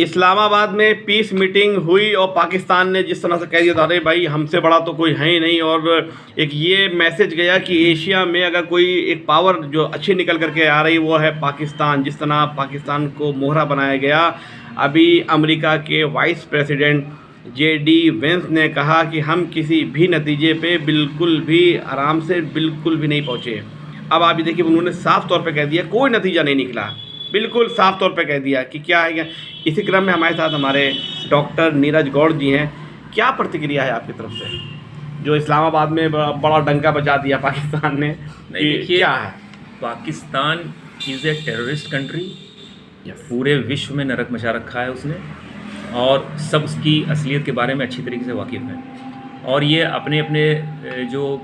इस्लामाबाद में piece meeting हुई और पाकिस्तान ने जिस तरह से कह दिया था, अरे भाई हमसे बड़ा तो कोई है ही नहीं, और एक ये मैसेज गया कि एशिया में अगर कोई एक पावर जो अच्छी निकल करके आ रही वो है पाकिस्तान। जिस तरह पाकिस्तान को मोहरा बनाया गया, अभी अमेरिका के वाइस प्रेसिडेंट JD वेंस ने कहा कि हम किसी भी नतीजे पे बिल्कुल भी आराम से बिल्कुल भी नहीं पहुँचे। अब आप ये देखिए, उन्होंने साफ़ तौर पे कह दिया कोई नतीजा नहीं निकला, बिल्कुल साफ़ तौर पे कह दिया कि क्या है क्या। इसी क्रम में हमारे साथ हमारे डॉक्टर नीरज गौड़ जी हैं। क्या प्रतिक्रिया है आपकी तरफ से, जो इस्लामाबाद में बड़ा डंका बजा दिया पाकिस्तान ने? देखिए, क्या है, Pakistan is a terrorist country. पूरे विश्व में नरक मचा रखा है उसने, और सब उसकी असलियत के बारे में अच्छी तरीके से वाकिफ़ हैं। और ये अपने अपने जो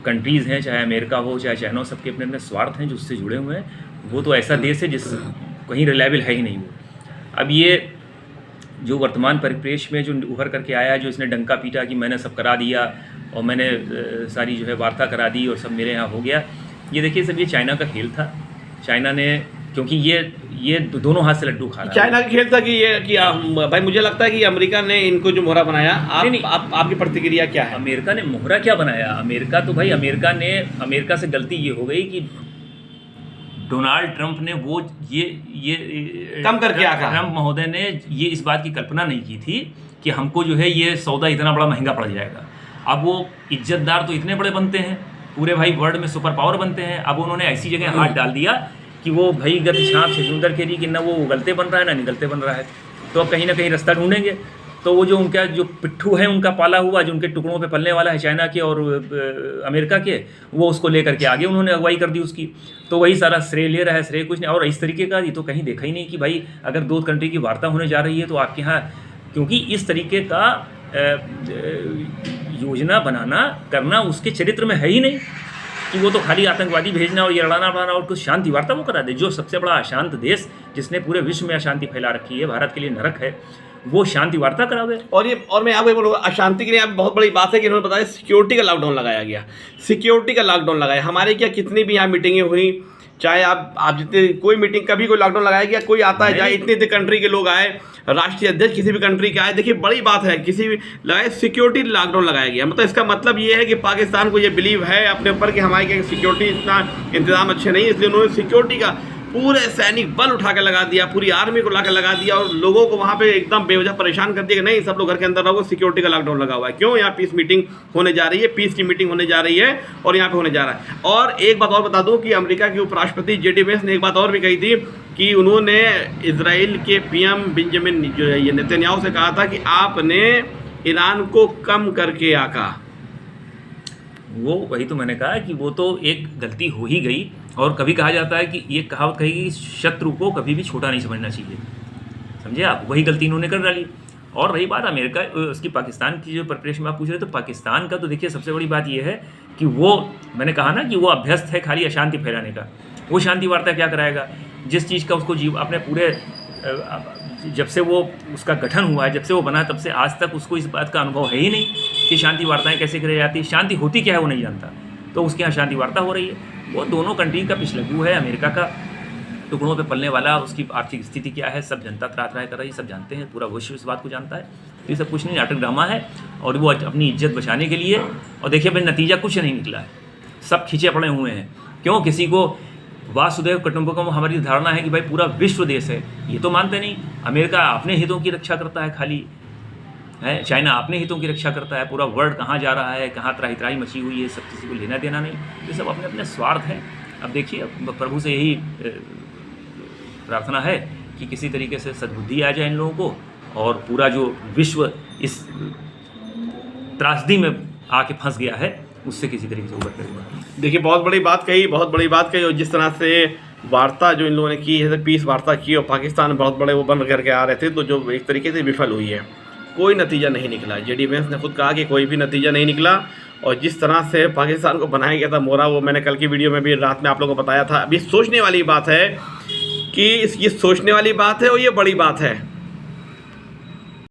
कंट्रीज़ हैं, चाहे अमेरिका हो चाहे चाइना हो, सबके अपने अपने स्वार्थ हैं जो उससे जुड़े हुए हैं। वो तो ऐसा देश है जिस कहीं रिलायबल है ही नहीं वो। अब ये जो वर्तमान परिप्रेक्ष्य में जो उभर करके आया है, जो इसने डंका पीटा कि मैंने सब करा दिया और मैंने सारी जो है वार्ता करा दी और सब मेरे यहाँ हो गया, ये देखिए सब ये चाइना का खेल था। चाइना ने, क्योंकि ये दोनों हाथ से लड्डू खा रहा है। चाइना का खेल था कि भाई मुझे लगता है कि अमेरिका ने इनको जो मोहरा बनाया। आपकी प्रतिक्रिया क्या है? अमेरिका ने मोहरा क्या बनाया? अमेरिका तो भाई अमेरिका से गलती ये हो गई कि डोनाल्ड ट्रंप ने वो ये कम करके आका ट्रंप महोदय ने ये इस बात की कल्पना नहीं की थी कि हमको जो है ये सौदा इतना बड़ा महंगा पड़ जाएगा। अब वो इज्जतदार तो इतने बड़े बनते हैं, पूरे भाई वर्ल्ड में सुपर पावर बनते हैं। अब उन्होंने ऐसी जगह हाथ डाल दिया कि वो भाई गत छाप से जुंदर के कि ना वो उगलते बन रहा है ना निगलते बन रहा है। तो अब कहीं ना कहीं रास्ता ढूंढेंगे। तो वो जो उनका जो पिट्ठू है, उनका पाला हुआ, जो उनके टुकड़ों पे पलने वाला है चाइना के और अमेरिका के, वो उसको लेकर के आगे उन्होंने अगुवाई कर दी उसकी। तो वही सारा श्रेय ले रहा है, श्रेय कुछ नहीं। और इस तरीके का ये तो कहीं देखा ही नहीं कि भाई अगर दो कंट्री की वार्ता होने जा रही है तो आपके यहाँ, क्योंकि इस तरीके का योजना बनाना करना उसके चरित्र में है ही नहीं कि वो तो खाली आतंकवादी भेजना और ये लड़ाना बढ़ाना और कुछ शांति वार्ता वो करा दे। जो सबसे बड़ा अशांत देश जिसने पूरे विश्व में अशांति फैला रखी है, भारत के लिए नरक है, वो शांति वार्ता करावे। और मैं आपको बोलूँगा, अशांति के लिए बहुत बड़ी बात है कि इन्होंने बताया सिक्योरिटी का लॉकडाउन लगाया गया। सिक्योरिटी का लॉकडाउन लगाया। हमारे क्या कितनी भी यहाँ मीटिंगें हुई, चाहे आप जितने कोई मीटिंग कभी कोई लॉकडाउन लगाया गया, कोई आता है जाए, इतने कंट्री के लोग आए, राष्ट्रीय अध्यक्ष किसी भी कंट्री के आए, देखिए बड़ी बात है, किसी भी लगाए सिक्योरिटी लॉकडाउन लगाया गया। मतलब इसका मतलब ये है कि पाकिस्तान को ये बिलीव है अपने ऊपर कि हमारे क्या सिक्योरिटी इतना इंतजाम अच्छे नहीं, इसलिए उन्होंने सिक्योरिटी का पूरे सैनिक बल उठा के लगा दिया, पूरी आर्मी को ला के लगा दिया और लोगों को वहाँ पे एकदम बेवजह परेशान कर दिया कि नहीं सब लोग घर के अंदर रहो, सिक्योरिटी का लॉकडाउन लगा हुआ है। क्यों? यहाँ पीस मीटिंग होने जा रही है, पीस की मीटिंग होने जा रही है और यहाँ पे होने जा रहा है। और एक बात और बता दूँ कि अमेरिका के उपराष्ट्रपति JD वेंस ने एक बात और भी कही थी कि उन्होंने इजराइल के PM बेंजामिन जो है ये नेतन्याहू से कहा था कि आपने ईरान को कम करके आका। वो वही तो मैंने कहा कि वो तो एक गलती हो ही गई। और कभी कहा जाता है कि ये कहावत कही कि शत्रु को कभी भी छोटा नहीं समझना चाहिए, समझे आप? वही गलती इन्होंने कर डाली। और रही बात अमेरिका उसकी पाकिस्तान की जो परिप्रेक्ष्य में आप पूछ रहे, तो पाकिस्तान का तो देखिए सबसे बड़ी बात ये है कि वो, मैंने कहा ना कि वो अभ्यस्त है खाली अशांति फैलाने का। वो शांति वार्ता क्या कराएगा? जिस चीज़ का उसको अपने पूरे जब से वो उसका गठन हुआ है, जब से वो बना, तब से आज तक उसको इस बात का अनुभव है ही नहीं कि शांति वार्ताएं कैसे कराई जाती है, शांति होती क्या है वो नहीं जानता। तो उसके यहाँ शांति वार्ता हो रही है। वो दोनों कंट्री का पिछलगू है, अमेरिका का टुकड़ों पे पलने वाला, उसकी आर्थिक स्थिति क्या है सब जनता त्राहि कर रही है, सब जानते हैं, पूरा विश्व इस बात को जानता है। ये सब कुछ नहीं, नाटक ड्रामा है और वो अपनी इज्जत बचाने के लिए। और देखिए भाई नतीजा कुछ नहीं निकला है, सब खींचे पड़े हुए हैं। क्यों? किसी को वासुदेव कुटुंबकम हमारी धारणा है कि भाई पूरा विश्व देश है, ये तो मानते नहीं। अमेरिका अपने हितों की रक्षा करता है खाली, है चाइना अपने हितों की रक्षा करता है। पूरा वर्ल्ड कहाँ जा रहा है, कहाँ त्राही त्राही मची हुई है, सब किसी को लेना देना नहीं। ये सब अपने अपने स्वार्थ हैं। अब देखिए प्रभु से यही प्रार्थना है कि किसी तरीके से सद्बुद्धि आ जाए इन लोगों को और पूरा जो विश्व इस त्रासदी में आके फंस गया है उससे किसी तरीके से उबर करेगा। देखिए बहुत बड़ी बात कही और जिस तरह से वार्ता जो इन लोगों ने की है, पीस वार्ता की और पाकिस्तान बहुत बड़े वो बन करके आ रहे थे, तो जो एक तरीके से विफल हुई है, कोई नतीजा नहीं निकला। JD वेंस ने खुद कहा कि कोई भी नतीजा नहीं निकला। और जिस तरह से पाकिस्तान को बनाया गया था मोहरा, वो मैंने कल की वीडियो में भी रात में आप लोगों को बताया था। अभी सोचने वाली बात है कि ये सोचने वाली बात है और ये बड़ी बात है।